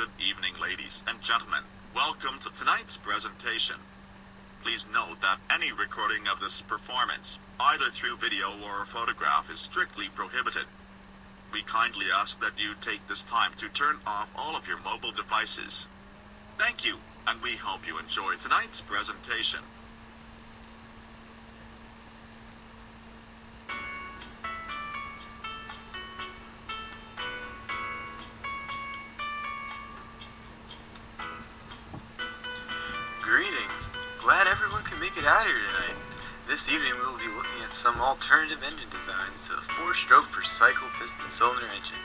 Good evening, ladies and gentlemen. Welcome to tonight's presentation. Please note that any recording of this performance, either through video or photograph, is strictly prohibited. We kindly ask that you take this time to turn off all of your mobile devices. Thank you, and we hope you enjoy tonight's presentation. Greetings. Glad everyone can make it out here tonight. This evening we will be looking at some alternative engine designs to the 4-stroke per cycle piston cylinder engine.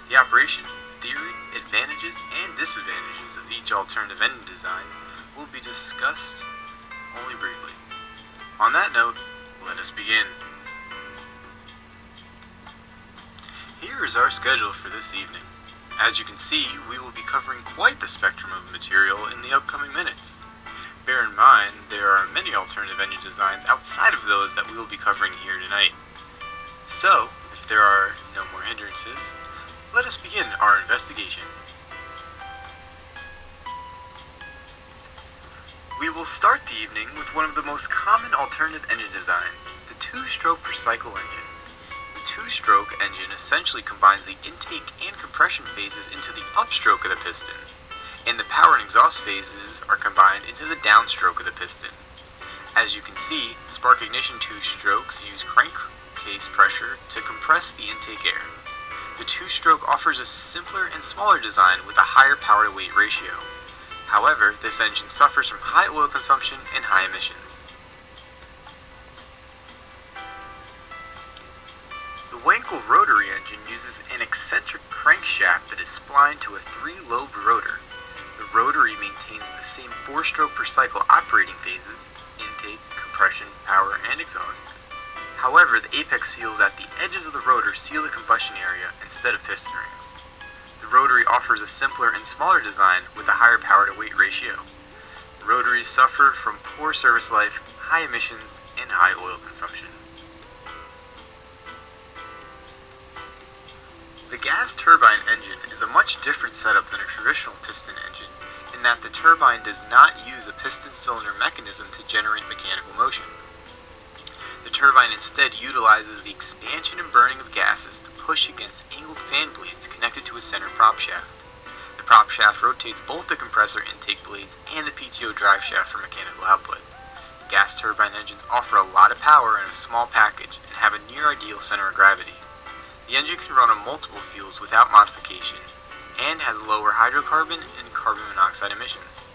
The operation, theory, advantages, and disadvantages of each alternative engine design will be discussed only briefly. On that note, let us begin. Here is our schedule for this evening. As you can see, we will be covering quite the spectrum of material in the upcoming minutes. Bear in mind, there are many alternative engine designs outside of those that we will be covering here tonight. So, if there are no more hindrances, let us begin our investigation. We will start the evening with one of the most common alternative engine designs, the 2-stroke per cycle engine. The 2-stroke engine essentially combines the intake and compression phases into the upstroke of the piston, and the power and exhaust phases are combined into the downstroke of the piston. As you can see, spark ignition 2-strokes use crankcase pressure to compress the intake air. The 2-stroke offers a simpler and smaller design with a higher power-to-weight ratio. However, this engine suffers from high oil consumption and high emissions. The Wankel rotary engine uses an eccentric crankshaft that is splined to a 3-lobed rotor. The rotary maintains the same 4-stroke per cycle operating phases, intake, compression, power, and exhaust. However, the apex seals at the edges of the rotor seal the combustion area instead of piston rings. The rotary offers a simpler and smaller design with a higher power-to-weight ratio. Rotaries suffer from poor service life, high emissions, and high oil consumption. The gas turbine engine is a much different setup than a traditional piston engine, in that the turbine does not use a piston cylinder mechanism to generate mechanical motion. The turbine instead utilizes the expansion and burning of gases to push against angled fan blades connected to a center prop shaft. The prop shaft rotates both the compressor intake blades and the PTO drive shaft for mechanical output. Gas turbine engines offer a lot of power in a small package and have a near ideal center of gravity. The engine can run on multiple fuels without modification, and has lower hydrocarbon and carbon monoxide emissions.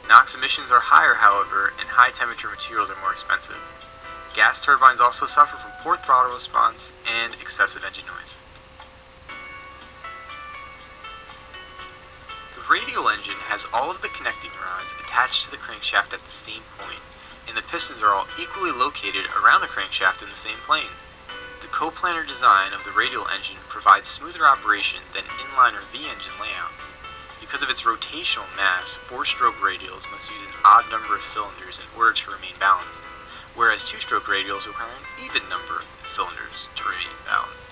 NOx emissions are higher, however, and high-temperature materials are more expensive. Gas turbines also suffer from poor throttle response and excessive engine noise. The radial engine has all of the connecting rods attached to the crankshaft at the same point, and the pistons are all equally located around the crankshaft in the same plane. The coplanar design of the radial engine provides smoother operation than inline or V-engine layouts. Because of its rotational mass, 4-stroke radials must use an odd number of cylinders in order to remain balanced, whereas 2-stroke radials require an even number of cylinders to remain balanced.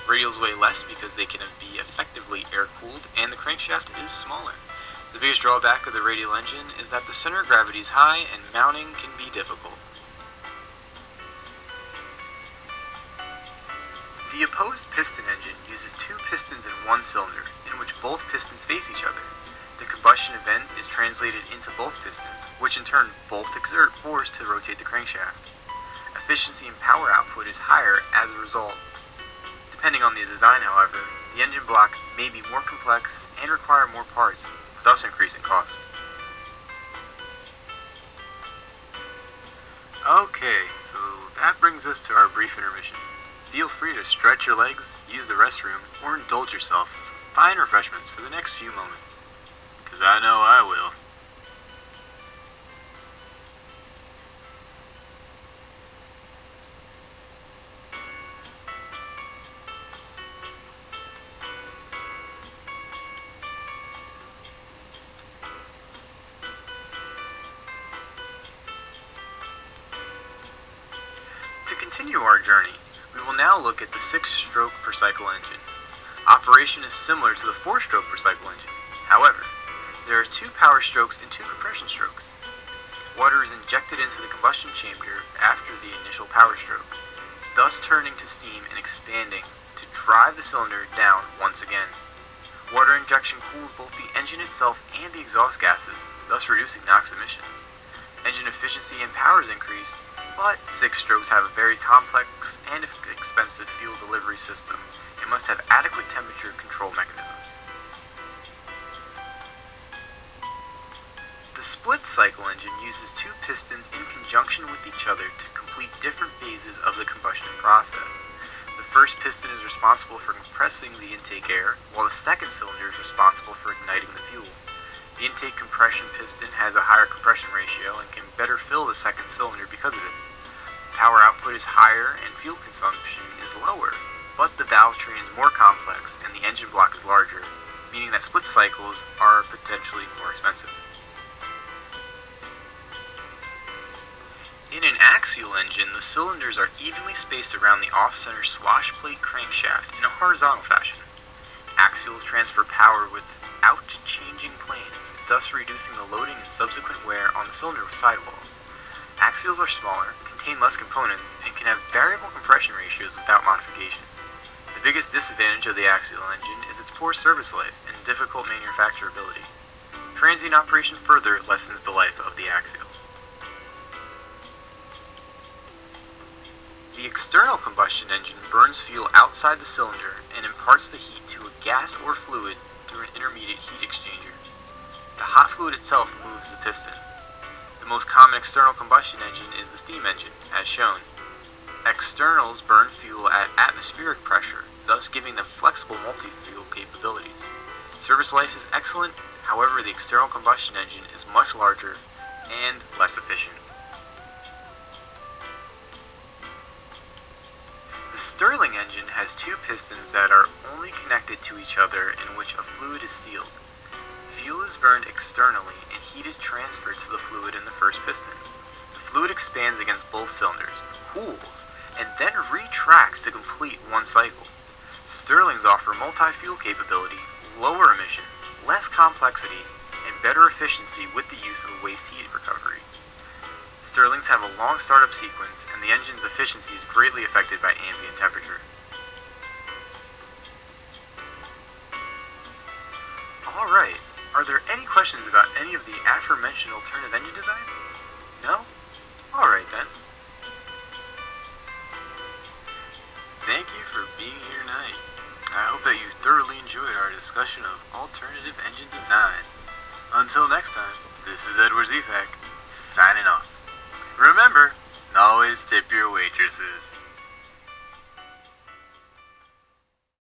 Radials weigh less because they can be effectively air-cooled, and the crankshaft is smaller. The biggest drawback of the radial engine is that the center of gravity is high and mounting can be difficult. The opposed piston engine uses 2 pistons in 1 cylinder, in which both pistons face each other. The combustion event is translated into both pistons, which in turn both exert force to rotate the crankshaft. Efficiency and power output is higher as a result. Depending on the design, however, the engine block may be more complex and require more parts, thus increasing cost. Okay, so that brings us to our brief intermission. Feel free to stretch your legs, use the restroom, or indulge yourself in some fine refreshments for the next few moments. 'Cause I know I will. To continue our journey, we will now look at the 6-stroke per cycle engine. Operation is similar to the 4-stroke per cycle engine. However, there are 2 power strokes and 2 compression strokes. Water is injected into the combustion chamber after the initial power stroke, thus turning to steam and expanding to drive the cylinder down once again. Water injection cools both the engine itself and the exhaust gases, thus reducing NOx emissions. Engine efficiency and power is increased, but 6 strokes have a very complex and expensive fuel delivery system and must have adequate temperature control mechanisms. The split-cycle engine uses 2 pistons in conjunction with each other to complete different phases of the combustion process. The first piston is responsible for compressing the intake air, while the second cylinder is responsible for igniting the fuel. The intake compression piston has a higher compression ratio and can better fill the second cylinder because of it. Power output is higher and fuel consumption is lower, but the valve train is more complex and the engine block is larger, meaning that split cycles are potentially more expensive. In an axial engine, the cylinders are evenly spaced around the off-center swash plate crankshaft in a horizontal fashion. Axials transfer power without changing planes, thus reducing the loading and subsequent wear on the cylinder sidewall. Axials are smaller, contain less components, and can have variable compression ratios without modification. The biggest disadvantage of the axial engine is its poor service life and difficult manufacturability. Transient operation further lessens the life of the axial. The external combustion engine burns fuel outside the cylinder and imparts the heat to a gas or fluid through an intermediate heat exchanger. The hot fluid itself moves the piston. The most common external combustion engine is the steam engine, as shown. Externals burn fuel at atmospheric pressure, thus giving them flexible multi-fuel capabilities. Service life is excellent, however the external combustion engine is much larger and less efficient. The Stirling engine has 2 pistons that are only connected to each other in which a fluid is sealed. Fuel is burned externally and heat is transferred to the fluid in the first piston. The fluid expands against both cylinders, cools, and then retracts to complete one cycle. Stirlings offer multi-fuel capability, lower emissions, less complexity, and better efficiency with the use of waste heat recovery. Stirlings have a long startup sequence, and the engine's efficiency is greatly affected by ambient temperature. Alright, are there any questions about any of the aforementioned alternative engine designs? No? Alright then. Thank you for being here tonight. I hope that you thoroughly enjoyed our discussion of alternative engine designs. Until next time, this is Edward Zefak, signing off. Remember, always tip your waitresses.